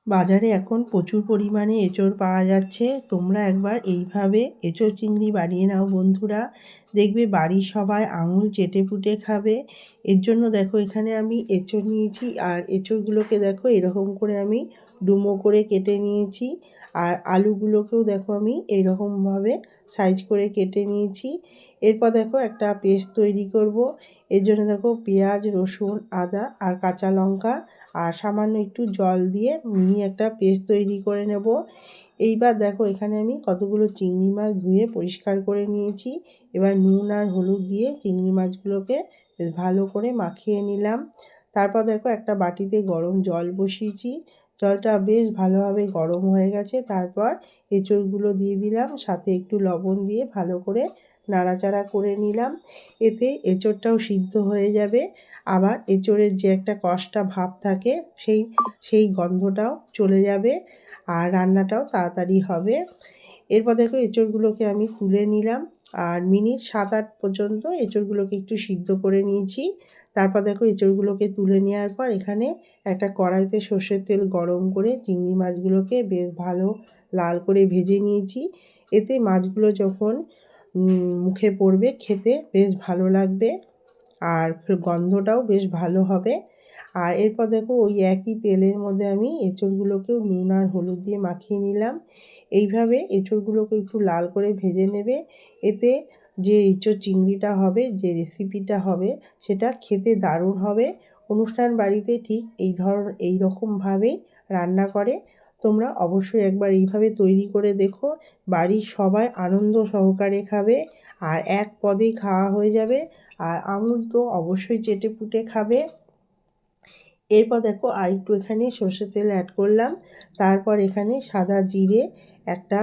বাজারে এখন প্রচুর পরিমাণে এঁচোড় পাওয়া যাচ্ছে। তোমরা একবার এইভাবে এঁচোড় চিংড়ি বানিয়ে নাও বন্ধুরা, দেখবে বাড়ির সবাই আঙুল চেটেপুটে খাবে। এর জন্য দেখো এখানে আমি এঁচোড় নিয়েছি, আর এঁচোড়গুলোকে দেখো এরকম করে আমি ডুমো করে কেটে নিয়েছি। আর আলুগুলোকেও দেখো আমি এইরকমভাবে সাইজ করে কেটে নিয়েছি। এরপর দেখো একটা পেস্ট তৈরি করব। এর জন্য দেখো পেঁয়াজ, রসুন, আদা আর কাঁচা লঙ্কা আর সামান্য একটু জল দিয়ে মিহি একটা পেস্ট তৈরি করে নেব। এইবার দেখো এখানে আমি কতগুলো চিংড়ি মাছ ধুয়ে পরিষ্কার করে নিয়েছি। এবার নুন আর হলুদ দিয়ে চিংড়ি মাছগুলোকে বেশ ভালো করে মাখিয়ে নিলাম। তারপর দেখো একটা বাটিতে গরম জল বসিয়েছি। জলটা বেশ ভালোভাবে গরম হয়ে গেছে। তারপর এঁচোড়গুলো দিয়ে দিলাম, সাথে একটু লবণ দিয়ে ভালো করে নাড়াচাড়া করে নিলাম। এতে এঁচোড়টাও সিদ্ধ হয়ে যাবে, আবার এঁচোড়ের যে একটা কষা ভাব থাকে সেই গন্ধটাও চলে যাবে, আর রান্নাটাও তাড়াতাড়ি হবে। এরপর দেখো এঁচোড়গুলোকে আমি তুলে নিলাম, আর মিনিট 7-8 পর্যন্ত এঁচোড়গুলোকে একটু সিদ্ধ করে নিয়েছি। তারপর দেখো এঁচোড়গুলোকে তুলে নেওয়ার পর এখানে একটা কড়াইতে সর্ষের তেল গরম করে চিংড়ি মাছগুলোকে বেশ ভালো লাল করে ভেজে নিয়েছি। এতে মাছগুলো যখন মুখে পড়বে খেতে বেশ ভালো লাগবে, আর গন্ধটাও বেশ ভালো হবে। আর এরপর দেখো ওই একই তেলের মধ্যে আমি এঁচোড়গুলোকেও নুন আর হলুদ দিয়ে মাখিয়ে নিলাম। এইভাবে এঁচোড়গুলোকে একটু লাল করে ভেজে নেবে। এতে যে এঁচোড় চিংড়িটা হবে, যে রেসিপিটা হবে, সেটা খেতে দারুণ হবে। অনুষ্ঠান বাড়িতে ঠিক এই রকমভাবেই রান্না করে। তোমরা অবশ্যই একবার এইভাবে তৈরি করে দেখো, বাড়ির সবাই আনন্দ সহকারে খাবে, আর এক পদেই খাওয়া হয়ে যাবে, আর আঙুল তো অবশ্যই চেটেপুটে খাবে। এরপর দেখো আর একটু এখানে সর্ষের তেল অ্যাড করলাম। তারপর এখানে সাদা জিরে, একটা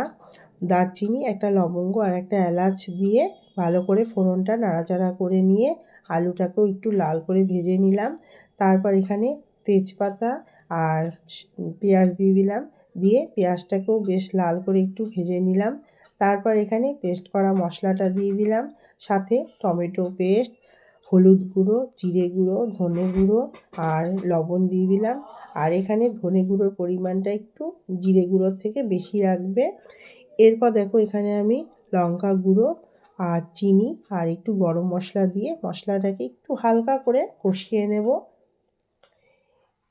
দারচিনি, একটা লবঙ্গ আর একটা এলাচ দিয়ে ভালো করে ফোড়নটা নাড়াচাড়া করে নিয়ে আলুটাকেও একটু লাল করে ভেজে নিলাম। তারপর এখানে তেজপাতা আর পেঁয়াজ দিয়ে দিলাম, দিয়ে পেঁয়াজটাকেও বেশ লাল করে একটু ভেজে নিলাম। তারপর এখানে পেস্ট করা মশলাটা দিয়ে দিলাম, সাথে টমেটো পেস্ট, হলুদ গুঁড়ো, জিরে গুঁড়ো, ধনে গুঁড়ো আর লবণ দিয়ে দিলাম। আর এখানে ধনে গুঁড়োর পরিমাণটা একটু জিরে গুঁড়োর থেকে বেশি রাখবে। এরপর দেখো এখানে আমি লঙ্কা গুঁড়ো আর চিনি আর একটু গরম মশলা দিয়ে মশলাটাকে একটু হালকা করে কষিয়ে নেব।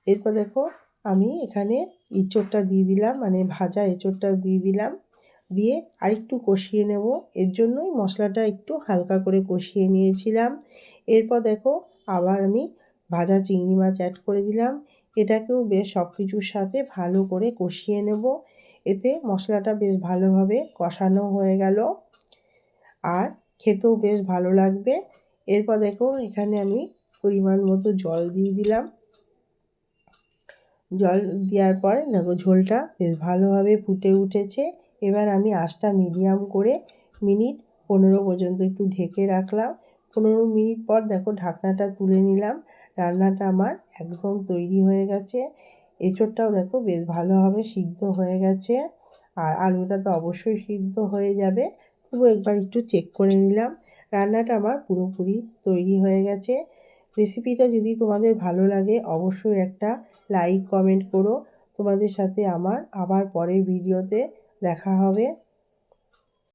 এরপর দেখো আমি এখানে এঁচোড়টা দিয়ে দিলাম, মানে ভাজা এঁচোড়টা দিয়ে দিলাম, দিয়ে আরেকটু কষিয়ে নেব। এর জন্যই মশলাটা একটু হালকা করে কষিয়ে নিয়েছিলাম। এরপর দেখো আবার আমি ভাজা চিংড়ি মাছ অ্যাড করে দিলাম। এটাকেও বেশ সব কিছুর সাথে ভালো করে কষিয়ে নেব। এতে মশলাটা বেশ ভালোভাবে কষানো হয়ে গেল, আর খেতেও বেশ ভালো লাগবে। এরপর দেখো এখানে আমি পরিমাণ মতো জল দিয়ে দিলাম। জল দেওয়ার পরে দেখো ঝোলটা বেশ ভালোভাবে ফুটে উঠেছে। এবার আমি আঁচটা মিডিয়াম করে মিনিট 15 পর্যন্ত একটু ঢেকে রাখলাম। 15 মিনিট পর দেখো ঢাকনাটা তুলে নিলাম। রান্নাটা আমার একদম তৈরি হয়ে গেছে। এঁচোড়টাও দেখো বেশ ভালোভাবে সিদ্ধ হয়ে গেছে, আর আলুটা তো অবশ্যই সিদ্ধ হয়ে যাবে, তবু একবার একটু চেক করে নিলাম। রান্নাটা আমার পুরোপুরি তৈরি হয়ে গেছে। রেসিপিটা যদি তোমাদের ভালো লাগে অবশ্যই একটা লাইক কমেন্ট করো। তোমাদের সাথে আমার আবার পরের ভিডিওতে দেখা হবে।